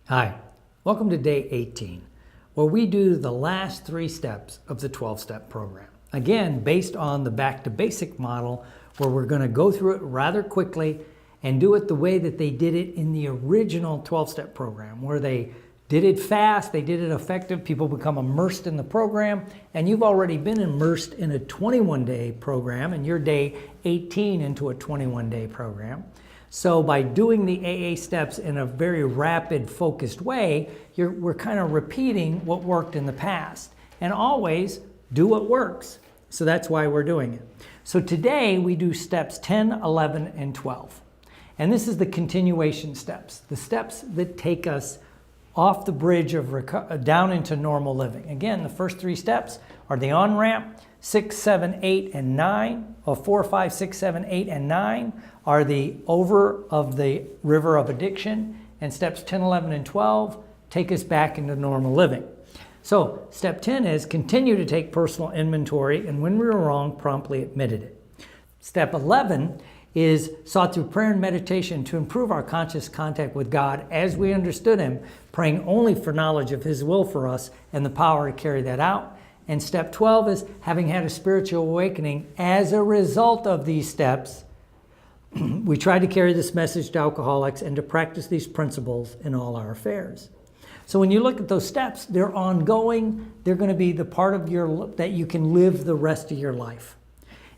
Hi, welcome to day 18, where we do the last 3 steps of the 12-step program. Again, based on the Back to Basic model, where we're going to go through it rather quickly and do it the way that they did it in the original 12-step program, where they did it fast, they did it effective, people become immersed in the program, and you've already been immersed in a 21-day program, and you're day 18 into a 21-day program. So by doing the AA steps in a very rapid, focused way, we're kind of repeating what worked in the past. And always do what works. So that's why we're doing it. So today we do steps 10, 11, and 12. And this is the continuation steps, the steps that take us off the bridge of down into normal living. Again, the first 3 steps are the on-ramp. 6, 7, 8, and 9, or 4, 5, 6, 7, 8, and 9 are the over of the river of addiction, and steps 10, 11, and 12 take us back into normal living. So step 10 is continue to take personal inventory, and when we were wrong, promptly admitted it. Step 11 is sought through prayer and meditation to improve our conscious contact with God as we understood Him, praying only for knowledge of His will for us and the power to carry that out. And step 12 is having had a spiritual awakening as a result of these steps. We try to carry this message to alcoholics and to practice these principles in all our affairs. So when you look at those steps, they're ongoing. They're going to be the part of that you can live the rest of your life.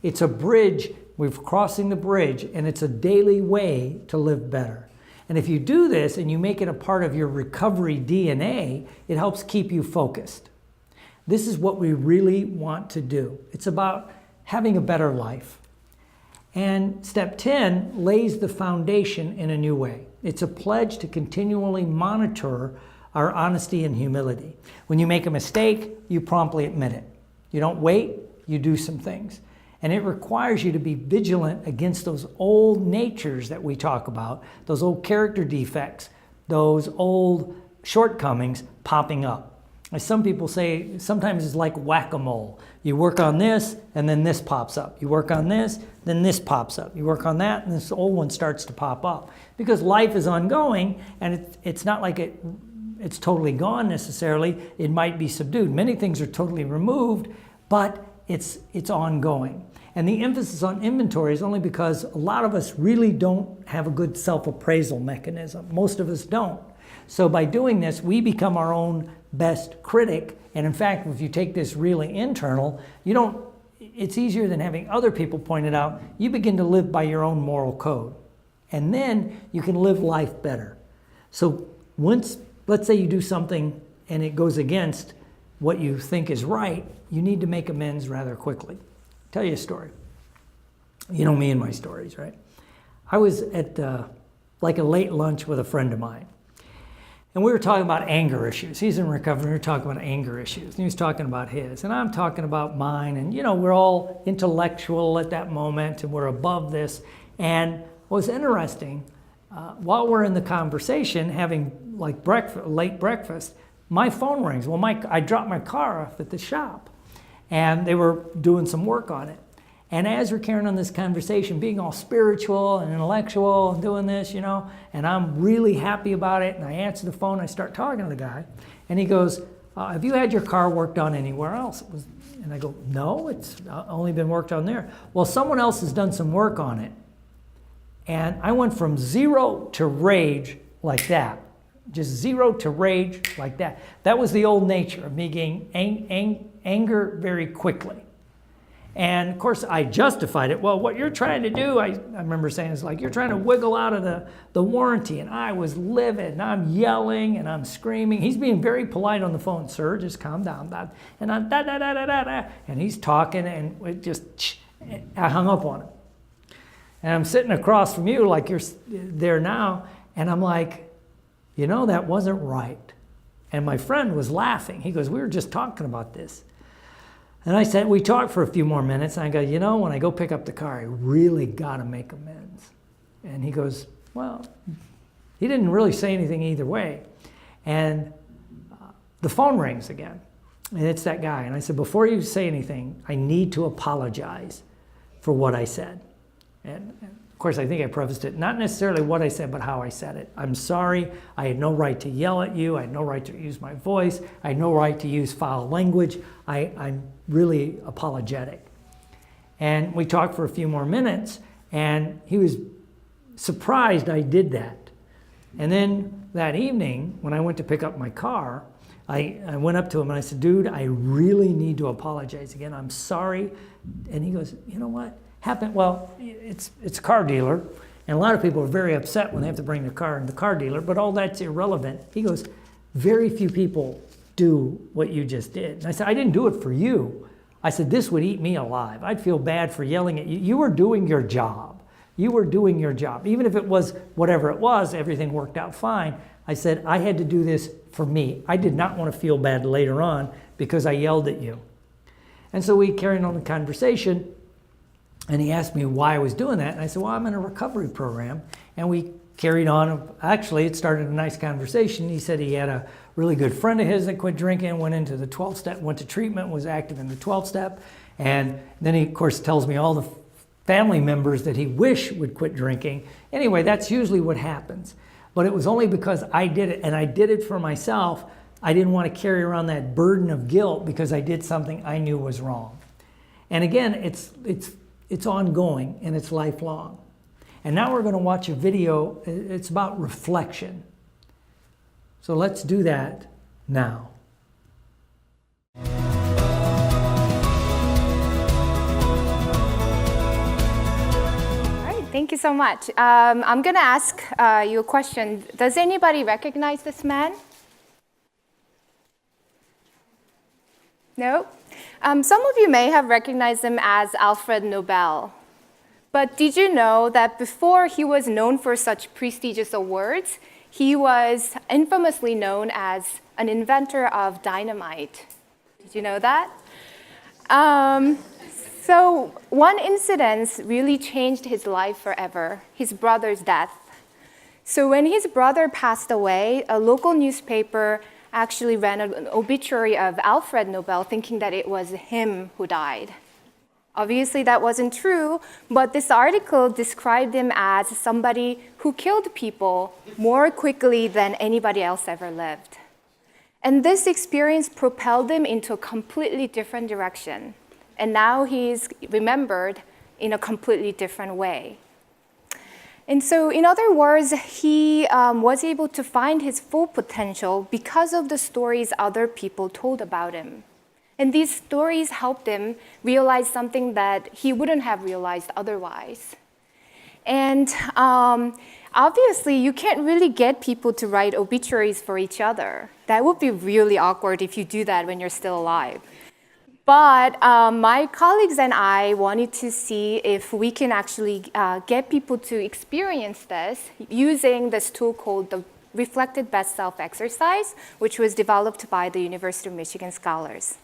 It's a bridge. We're crossing the bridge, and it's a daily way to live better. And if you do this and you make it a part of your recovery DNA, it helps keep you focused. This is what we really want to do. It's about having a better life. And step 10 lays the foundation in a new way. It's a pledge to continually monitor our honesty and humility. When you make a mistake, you promptly admit it. You don't wait, you do some things. And it requires you to be vigilant against those old natures that we talk about, those old character defects, those old shortcomings popping up. As some people say, sometimes it's like whack-a-mole. You work on this, and then this pops up. You work on this, then this pops up. You work on that, and this old one starts to pop up. Because life is ongoing, and it's not like it's totally gone necessarily. It might be subdued. Many things are totally removed, but it's ongoing. And the emphasis on inventory is only because a lot of us really don't have a good self-appraisal mechanism. Most of us don't. So by doing this, we become our own best critic. And in fact, if you take this really internal, it's easier than having other people point it out. You begin to live by your own moral code. And then you can live life better. So once, let's say you do something and it goes against what you think is right, you need to make amends rather quickly. I'll tell you a story. You know me and my stories, right? I was at like a late lunch with a friend of mine. And we were talking about anger issues. He's in recovery. We were talking about anger issues. And he was talking about his. And I'm talking about mine. And, we're all intellectual at that moment. And we're above this. And what was interesting, while we're in the conversation, having like late breakfast, my phone rings. Well, I dropped my car off at the shop. And they were doing some work on it. And as we're carrying on this conversation, being all spiritual and intellectual and doing this, and I'm really happy about it, and I answer the phone, I start talking to the guy, and he goes, have you had your car worked on anywhere else? And I go, no, it's only been worked on there. Well, someone else has done some work on it. And I went from 0 to rage like that. Just 0 to rage like that. That was the old nature of me getting anger very quickly. And of course, I justified it. Well, what you're trying to do, I remember saying, is like, you're trying to wiggle out of the warranty. And I was livid, and I'm yelling, and I'm screaming. He's being very polite on the phone. Sir, just calm down. And I'm da-da-da-da-da-da. And he's talking, and I hung up on him. And I'm sitting across from you like you're there now. And I'm like, that wasn't right. And my friend was laughing. He goes, we were just talking about this. And I said, we talked for a few more minutes, and I go, when I go pick up the car, I really got to make amends. And he goes, well, he didn't really say anything either way. And the phone rings again, and it's that guy. And I said, before you say anything, I need to apologize for what I said. And Of course, I think I prefaced it, not necessarily what I said, but how I said it. I'm sorry, I had no right to yell at you, I had no right to use my voice, I had no right to use foul language. I'm really apologetic. And we talked for a few more minutes, and he was surprised I did that. And then that evening, when I went to pick up my car, I went up to him and I said, dude, I really need to apologize again. I'm sorry. And he goes, you know what? Happened? Well, it's a car dealer, and a lot of people are very upset when they have to bring their car in the car dealer, but all that's irrelevant. He goes, very few people do what you just did. And I said, I didn't do it for you. I said, this would eat me alive. I'd feel bad for yelling at you. You were doing your job. You were doing your job. Even if it was whatever it was, everything worked out fine. I said, I had to do this for me. I did not want to feel bad later on because I yelled at you. And so we carried on the conversation, and he asked me why I was doing that. And I said, well, I'm in a recovery program. And we carried on. Actually, it started a nice conversation. He said he had a really good friend of his that quit drinking, went into the 12-step, went to treatment, was active in the 12-step. And then he, of course, tells me all the family members that he wish would quit drinking. Anyway, that's usually what happens. But it was only because I did it, and I did it for myself. I didn't want to carry around that burden of guilt because I did something I knew was wrong. And again, it's ongoing and it's lifelong. And now we're going to watch a video. It's about reflection. So let's do that now. Thank you so much. I'm going to ask you a question. Does anybody recognize this man? No? Some of you may have recognized him as Alfred Nobel. But did you know that before he was known for such prestigious awards, he was infamously known as an inventor of dynamite? Did you know that? So one incident really changed his life forever, his brother's death. So when his brother passed away, a local newspaper actually ran an obituary of Alfred Nobel, thinking that it was him who died. Obviously, that wasn't true, but this article described him as somebody who killed people more quickly than anybody else ever lived. And this experience propelled him into a completely different direction. And now he's remembered in a completely different way. And so, in other words, he was able to find his full potential because of the stories other people told about him. And these stories helped him realize something that he wouldn't have realized otherwise. And obviously, you can't really get people to write obituaries for each other. That would be really awkward if you do that when you're still alive. But my colleagues and I wanted to see if we can actually get people to experience this using this tool called the Reflected Best Self exercise, which was developed by the University of Michigan scholars.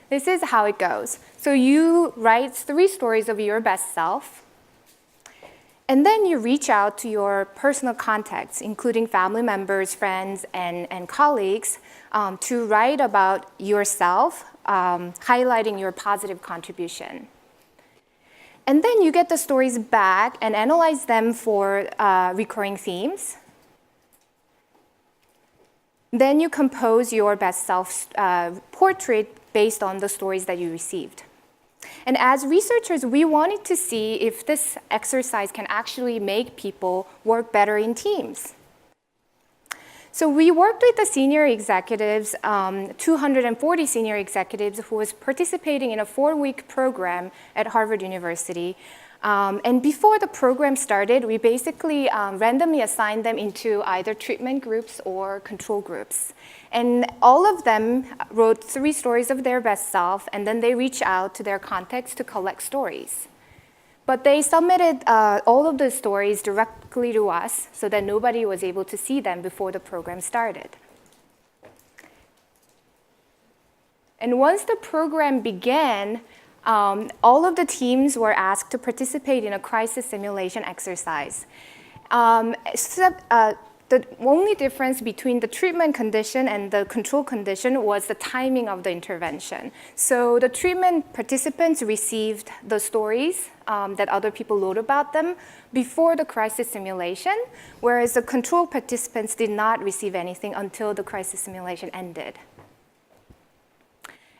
This is how it goes. So you write 3 stories of your best self, and then you reach out to your personal contacts, including family members, friends, and colleagues, to write about yourself, highlighting your positive contribution. And then you get the stories back and analyze them for recurring themes. Then you compose your best self portrait based on the stories that you received. And as researchers, we wanted to see if this exercise can actually make people work better in teams. So we worked with the senior executives, 240 senior executives who was participating in a 4-week program at Harvard University. And before the program started, we basically randomly assigned them into either treatment groups or control groups. And all of them wrote 3 stories of their best self, and then they reached out to their contacts to collect stories. But they submitted all of the stories directly to us so that nobody was able to see them before the program started. And once the program began, all of the teams were asked to participate in a crisis simulation exercise. The only difference between the treatment condition and the control condition was the timing of the intervention. So the treatment participants received the stories that other people wrote about them before the crisis simulation, whereas the control participants did not receive anything until the crisis simulation ended.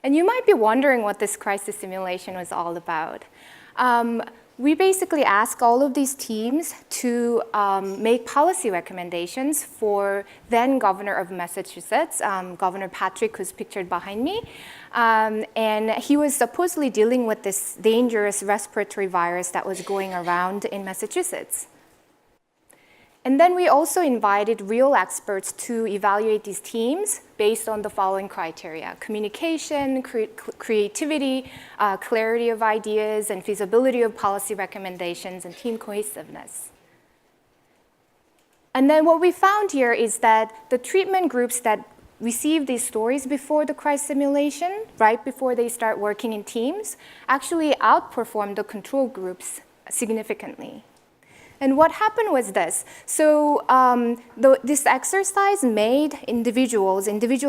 And you might be wondering what this crisis simulation was all about. We basically asked all of these teams to make policy recommendations for then Governor of Massachusetts, Governor Patrick, who's pictured behind me. And he was supposedly dealing with this dangerous respiratory virus that was going around in Massachusetts. And then we also invited real experts to evaluate these teams based on the following criteria: communication, creativity, clarity of ideas, and feasibility of policy recommendations, and team cohesiveness. And then what we found here is that the treatment groups that received these stories before the crisis simulation, right before they start working in teams, actually outperformed the control groups significantly. And what happened was this. So this exercise made individual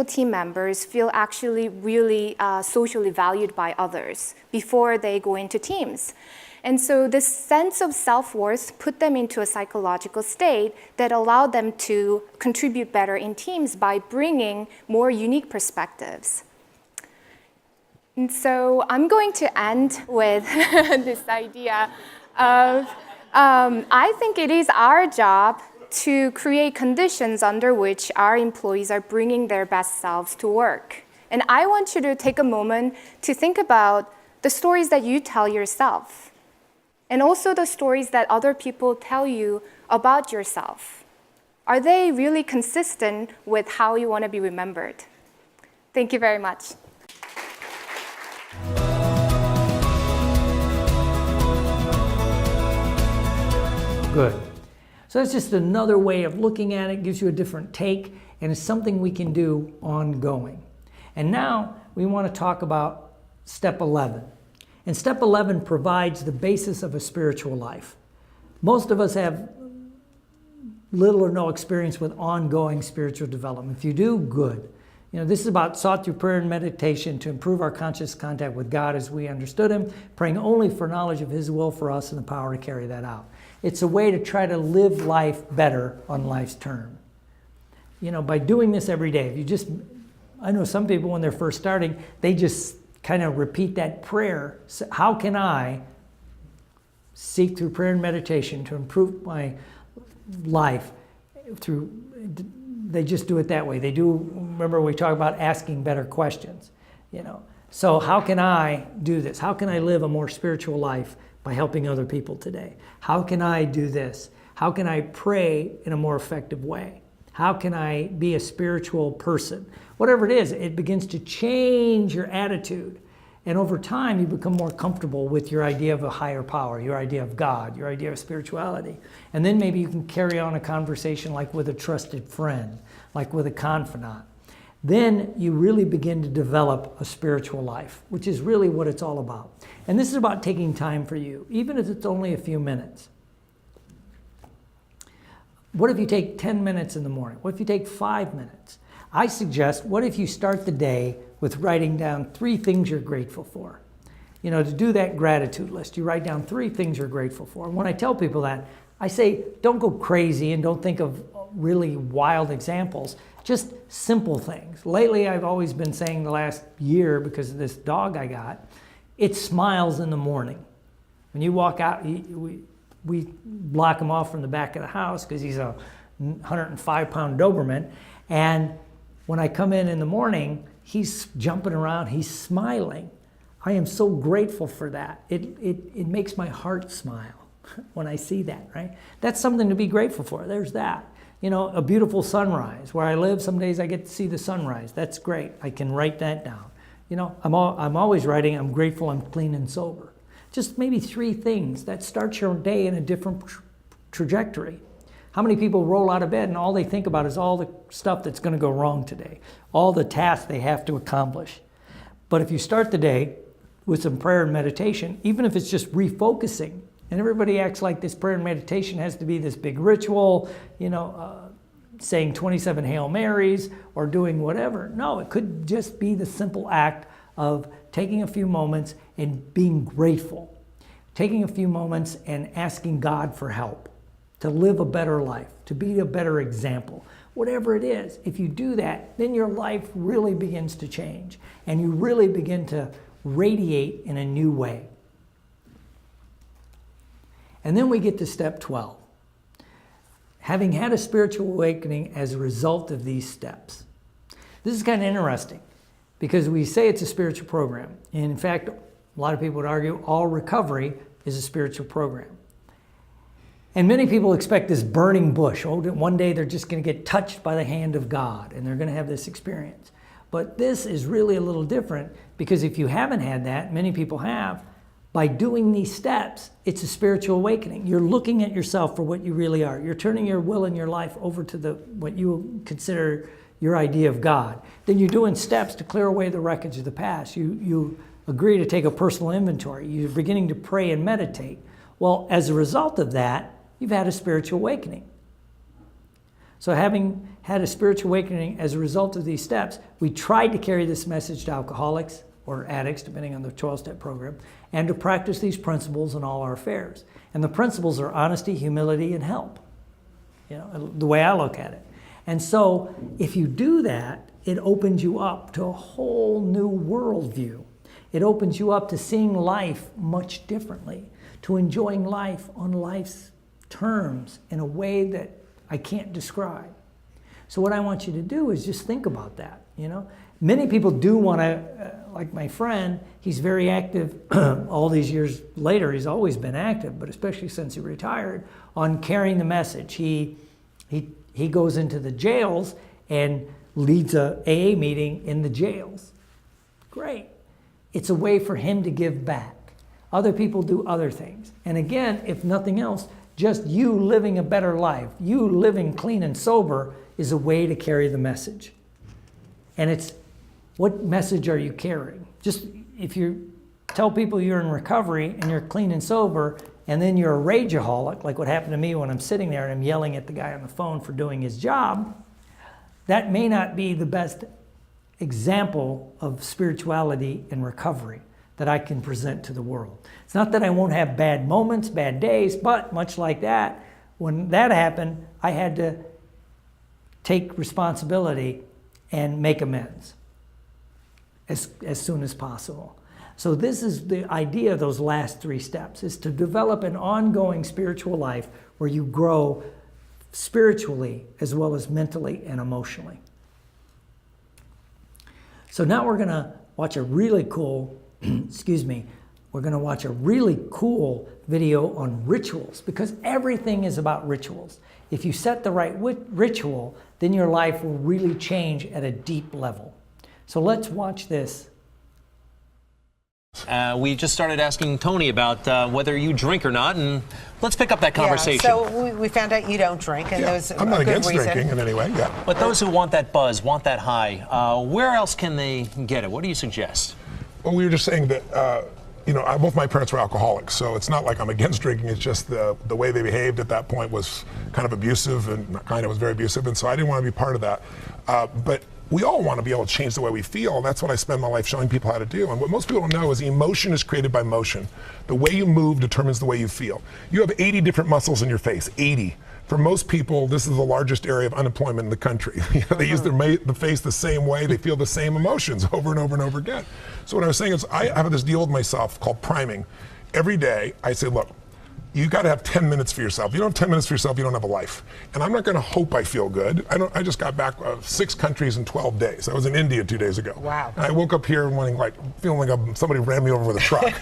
team members feel actually really socially valued by others before they go into teams. And so this sense of self-worth put them into a psychological state that allowed them to contribute better in teams by bringing more unique perspectives. And so I'm going to end with this idea of I think it is our job to create conditions under which our employees are bringing their best selves to work. And I want you to take a moment to think about the stories that you tell yourself, and also the stories that other people tell you about yourself. Are they really consistent with how you want to be remembered? Thank you very much. Good. So that's just another way of looking at it, gives you a different take, and it's something we can do ongoing. And now we want to talk about step 11. And step 11 provides the basis of a spiritual life. Most of us have little or no experience with ongoing spiritual development. If you do, good. You know, this is about sought through prayer and meditation to improve our conscious contact with God as we understood Him, praying only for knowledge of His will for us and the power to carry that out. It's a way to try to live life better on life's term. You know, by doing this every day, if you just, I know some people when they're first starting, they just kind of repeat that prayer. So how can I seek through prayer and meditation to improve my life through, they just do it that way. They do, remember we talk about asking better questions, you know. So how can I do this? How can I live a more spiritual life by helping other people today? How can I do this? How can I pray in a more effective way? How can I be a spiritual person? Whatever it is, it begins to change your attitude. And over time, you become more comfortable with your idea of a higher power, your idea of God, your idea of spirituality. And then maybe you can carry on a conversation like with a trusted friend, like with a confidant. Then you really begin to develop a spiritual life, which is really what it's all about. And this is about taking time for you, even if it's only a few minutes. What if you take 10 minutes in the morning? What if you take 5 minutes? I suggest, what if you start the day with writing down 3 things you're grateful for? You know, to do that gratitude list, you write down 3 things you're grateful for. And when I tell people that, I say, don't go crazy and don't think of really wild examples, just simple things. Lately, I've always been saying the last year, because of this dog I got, it smiles in the morning. When you walk out, we block him off from the back of the house because he's a 105-pound Doberman. And when I come in the morning, he's jumping around, he's smiling. I am so grateful for that. It makes my heart smile when I see that, right? That's something to be grateful for. There's that. You know, a beautiful sunrise. Where I live, some days I get to see the sunrise. That's great. I can write that down. You know, I'm always writing, I'm grateful I'm clean and sober. Just maybe 3 things that start your day in a different trajectory. How many people roll out of bed and all they think about is all the stuff that's going to go wrong today, all the tasks they have to accomplish? But if you start the day with some prayer and meditation, even if it's just refocusing, and everybody acts like this prayer and meditation has to be this big ritual, you know, saying 27 Hail Marys or doing whatever. No, it could just be the simple act of taking a few moments and being grateful. Taking a few moments and asking God for help to live a better life, to be a better example. Whatever it is, if you do that, then your life really begins to change and you really begin to radiate in a new way. And then we get to step 12. Having had a spiritual awakening as a result of these steps. This is kind of interesting because we say it's a spiritual program. And in fact, a lot of people would argue all recovery is a spiritual program. And many people expect this burning bush. Oh, one day they're just going to get touched by the hand of God and they're going to have this experience. But this is really a little different because if you haven't had that, many people have, by doing these steps, it's a spiritual awakening. You're looking at yourself for what you really are. You're turning your will and your life over to what you consider your idea of God. Then you're doing steps to clear away the wreckage of the past. You agree to take a personal inventory. You're beginning to pray and meditate. Well, as a result of that, you've had a spiritual awakening. So having had a spiritual awakening as a result of these steps, we tried to carry this message to alcoholics or addicts, depending on the 12-step program, and to practice these principles in all our affairs. And the principles are honesty, humility, and help. You know, the way I look at it. And so if you do that, it opens you up to a whole new worldview. It opens you up to seeing life much differently, to enjoying life on life's terms in a way that I can't describe. So what I want you to do is just think about that, you know. Many people do want to, like my friend, he's very active all these years later. He's always been active, but especially since he retired, on carrying the message. He goes into the jails and leads a AA meeting in the jails. Great. It's a way for him to give back. Other people do other things. And again, if nothing else, just you living a better life, you living clean and sober is a way to carry the message. And it's, what message are you carrying? Just if you tell people you're in recovery and you're clean and sober, and then you're a rageaholic, like what happened to me when I'm sitting there and I'm yelling at the guy on the phone for doing his job, that may not be the best example of spirituality and recovery that I can present to the world. It's not that I won't have bad moments, bad days, but much like that, when that happened, I had to take responsibility and make amends as soon as possible. So this is the idea of those last 3 steps, is to develop an ongoing spiritual life where you grow spiritually as well as mentally and emotionally. So now we're going to watch a really cool, we're going to watch a really cool video on rituals, because everything is about rituals. If you set the right ritual, then your life will really change at a deep level. So let's watch this. We just started asking Tony about whether you drink or not, and let's pick up that conversation. Yeah, so we found out you don't drink, and there's I'm not a good against reason. drinking in any way. Yeah. But those who want that buzz, want that high, where else can they get it? What do you suggest? Well, we were just saying that, both my parents were alcoholics, so it's not like I'm against drinking. It's just the way they behaved at that point was kind of abusive, and was very abusive, and so I didn't want to be part of that. But we all want to be able to change the way we feel, and that's what I spend my life showing people how to do. And what most people don't know is emotion is created by motion. The way you move determines the way you feel. You have 80 different muscles in your face, 80. For most people, this is the largest area of unemployment in the country. They use the face the same way, they feel the same emotions over and over and over again. So what I was saying is, I have this deal with myself called priming. Every day, I say, look, you got to have 10 minutes for yourself. If you don't have 10 minutes for yourself, you don't have a life. And I'm not going to hope I feel good. I just got back 6 countries in 12 days. I was in India 2 days ago. Wow. And I woke up here feeling like somebody ran me over with a truck.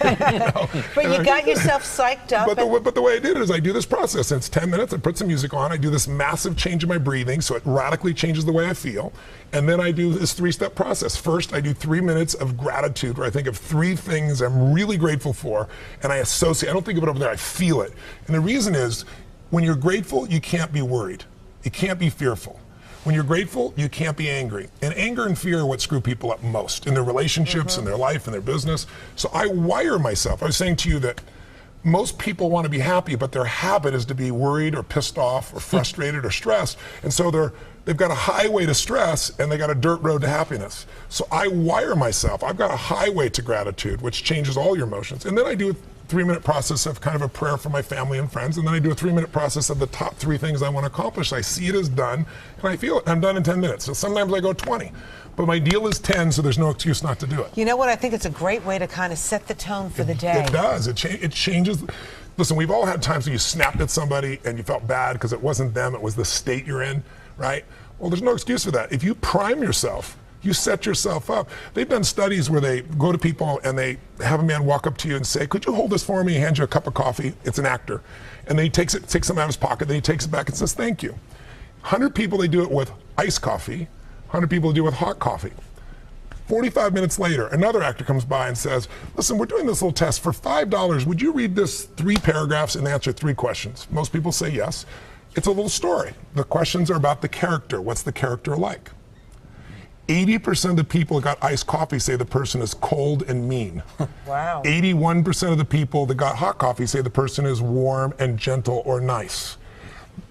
But you got yourself psyched up. But the way I did it is I do this process. And it's 10 minutes. I put some music on. I do this massive change in my breathing, so it radically changes the way I feel. And then I do this 3-step process. First, I do 3 minutes of gratitude, where I think of 3 things I'm really grateful for, and I associate. I don't think of it over there. I feel it. And the reason is, when you're grateful, you can't be worried. You can't be fearful. When you're grateful, you can't be angry. And anger and fear are what screw people up most in their relationships, in their life, in their business. So I wire myself. I was saying to you that most people want to be happy, but their habit is to be worried or pissed off or frustrated or stressed. And so they've got a highway to stress and they got a dirt road to happiness. So I wire myself. I've got a highway to gratitude, which changes all your emotions. And then I do a 3-minute process of kind of a prayer for my family and friends. And then I do a 3-minute process of the top 3 things I want to accomplish. I see it as done and I feel it. I'm done in 10 minutes. So sometimes I go 20. But my deal is 10, so there's no excuse not to do it. You know what? I think it's a great way to kind of set the tone for the day. It does. It changes. Listen, we've all had times when you snapped at somebody and you felt bad because it wasn't them, it was the state you're in, right? Well, there's no excuse for that. If you prime yourself, you set yourself up. They've done studies where they go to people and they have a man walk up to you and say, could you hold this for me? He hands you a cup of coffee. It's an actor. And then he takes some out of his pocket, then he takes it back and says, thank you. 100 people, they do it with iced coffee. 100 people do it with hot coffee. 45 minutes later, another actor comes by and says, listen, we're doing this little test for $5. Would you read this 3 paragraphs and answer 3 questions? Most people say yes. It's a little story. The questions are about the character. What's the character like? 80% of the people that got iced coffee say the person is cold and mean. Wow. 81% of the people that got hot coffee say the person is warm and gentle or nice.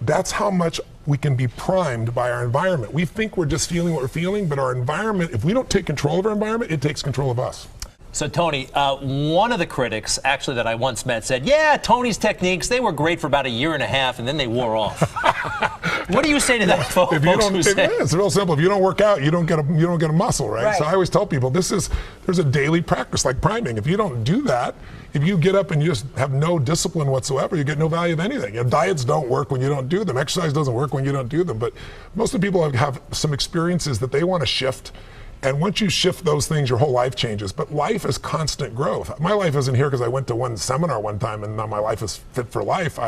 That's how much we can be primed by our environment. We think we're just feeling what we're feeling, but our environment, if we don't take control of our environment, it takes control of us. So, Tony, one of the critics, actually, that I once met said, yeah, Tony's techniques, they were great for about 1.5 years, and then they wore off. What do you say to that, folks? It's real simple. If you don't work out, you don't get a muscle, right? So I always tell people, there's a daily practice like priming. If you don't do that, if you get up and you just have no discipline whatsoever, you get no value of anything. Diets don't work when you don't do them. Exercise doesn't work when you don't do them. But most of the people have some experiences that they want to shift. And once you shift those things, your whole life changes. But life is constant growth. My life isn't here because I went to one seminar one time and now my life is fit for life.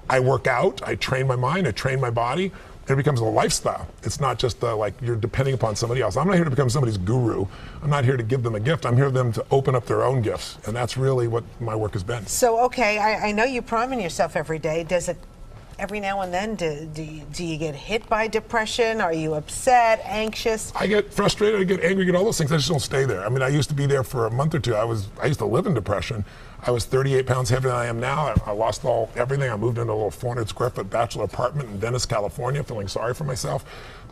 I work out, I train my mind, I train my body, and it becomes a lifestyle. It's not just like you're depending upon somebody else. I'm not here to become somebody's guru. I'm not here to give them a gift. I'm here for them to open up their own gifts. And that's really what my work has been. So, okay, I know you priming yourself every day. Does it every now and then, do you get hit by depression? Are you upset, anxious? I get frustrated, I get angry, I get all those things. I just don't stay there. I mean, I used to be there for a month or two. I used to live in depression. I was 38 pounds heavier than I am now. I lost everything. I moved into a little 400 square foot bachelor apartment in Venice, California, feeling sorry for myself.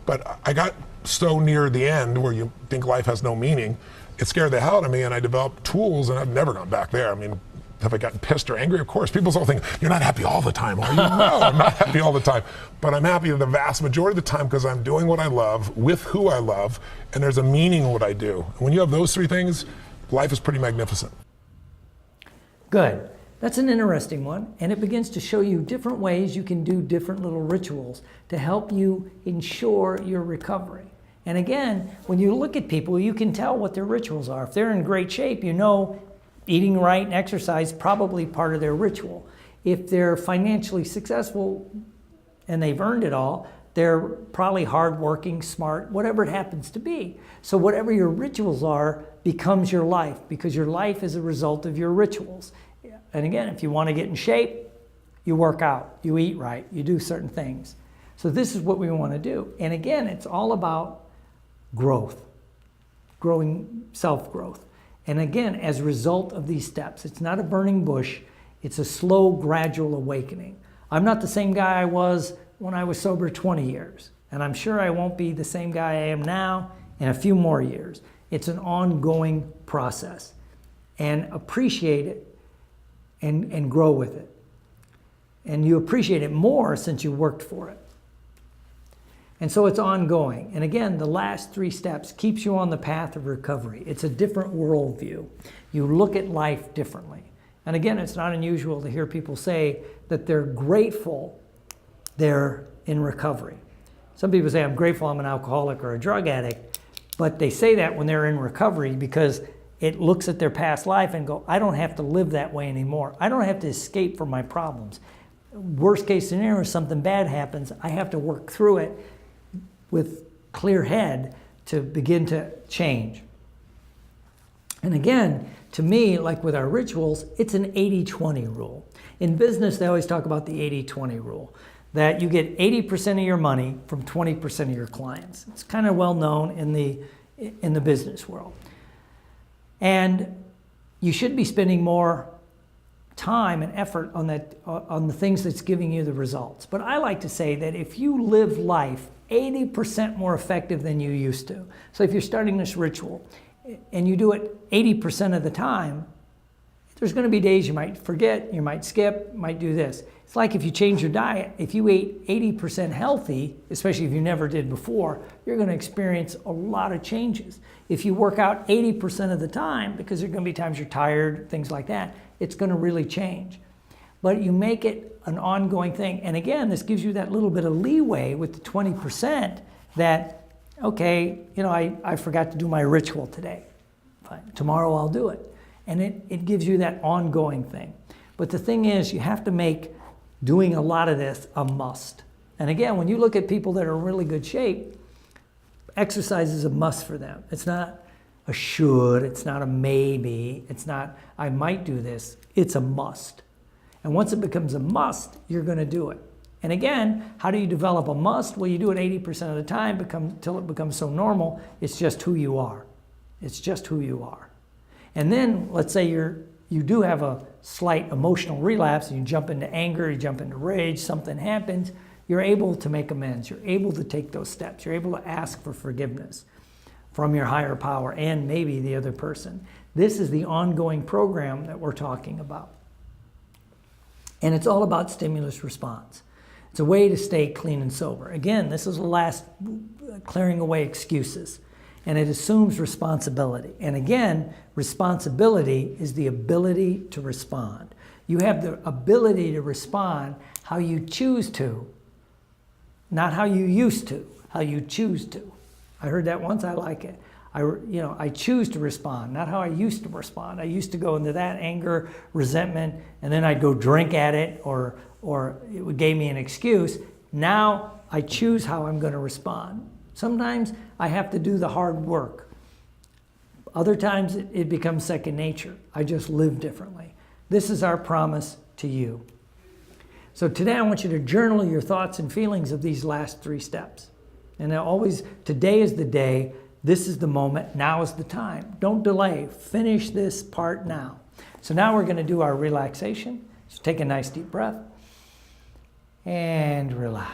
But I got so near the end where you think life has no meaning, it scared the hell out of me, and I developed tools, and I've never gone back there. I mean, have I gotten pissed or angry? Of course. People all think, you're not happy all the time, are you? No, I'm not happy all the time. But I'm happy the vast majority of the time because I'm doing what I love, with who I love, and there's a meaning in what I do. And when you have those 3 things, life is pretty magnificent. Good. That's an interesting one, and it begins to show you different ways you can do different little rituals to help you ensure your recovery. And again, when you look at people, you can tell what their rituals are. If they're in great shape, you know eating right and exercise probably part of their ritual. If they're financially successful and they've earned it all, they're probably hardworking, smart, whatever it happens to be. So whatever your rituals are becomes your life, because your life is a result of your rituals. And again, if you want to get in shape, you work out, you eat right, you do certain things. So this is what we want to do. And again, it's all about growth, growing self-growth. And again, as a result of these steps, it's not a burning bush, it's a slow, gradual awakening. I'm not the same guy I was when I was sober 20 years. And I'm sure I won't be the same guy I am now in a few more years. It's an ongoing process. And appreciate it and grow with it. And you appreciate it more since you worked for it. And so it's ongoing. And again, the last 3 steps keeps you on the path of recovery. It's a different worldview. You look at life differently. And again, it's not unusual to hear people say that they're grateful they're in recovery. Some people say, I'm grateful I'm an alcoholic or a drug addict, but they say that when they're in recovery because it looks at their past life and go, I don't have to live that way anymore. I don't have to escape from my problems. Worst case scenario, something bad happens, I have to work through it with clear head to begin to change. And again, to me, like with our rituals, it's an 80-20 rule. In business, they always talk about the 80-20 rule, that you get 80% of your money from 20% of your clients. It's kind of well known in the business world. And you should be spending more time and effort on that on the things that's giving you the results. But I like to say that if you live life 80% more effective than you used to, so if you're starting this ritual and you do it 80% of the time, there's going to be days you might forget, you might skip, might do this. It's like if you change your diet, if you ate 80% healthy, especially if you never did before, you're going to experience a lot of changes. If you work out 80% of the time, because there are going to be times you're tired, things like that, it's going to really change. But you make it an ongoing thing. And again, this gives you that little bit of leeway with the 20% that, okay, you know, I forgot to do my ritual today. Fine. Tomorrow I'll do it. And it gives you that ongoing thing. But the thing is, you have to make doing a lot of this a must. And again, when you look at people that are in really good shape, exercise is a must for them. It's not a should, it's not a maybe, it's not I might do this, it's a must. And once it becomes a must, you're going to do it. And again, how do you develop a must? Well, you do it 80% of the time until it becomes so normal, it's just who you are. It's just who you are. And then let's say you do have a slight emotional relapse, and you jump into anger, you jump into rage, something happens, you're able to make amends. You're able to take those steps. You're able to ask for forgiveness from your higher power and maybe the other person. This is the ongoing program that we're talking about. And it's all about stimulus response. It's a way to stay clean and sober. Again, this is the last clearing away excuses. And it assumes responsibility. And again, responsibility is the ability to respond. You have the ability to respond how you choose to, not how you used to, how you choose to. I heard that once, I like it. I choose to respond, not how I used to respond. I used to go into that anger, resentment, and then I'd go drink at it, or it gave me an excuse. Now I choose how I'm going to respond. Sometimes I have to do the hard work. Other times it becomes second nature. I just live differently. This is our promise to you. So today I want you to journal your thoughts and feelings of these last 3 steps. And always, today is the day, this is the moment, now is the time. Don't delay, finish this part now. So now we're going to do our relaxation. So take a nice deep breath and relax.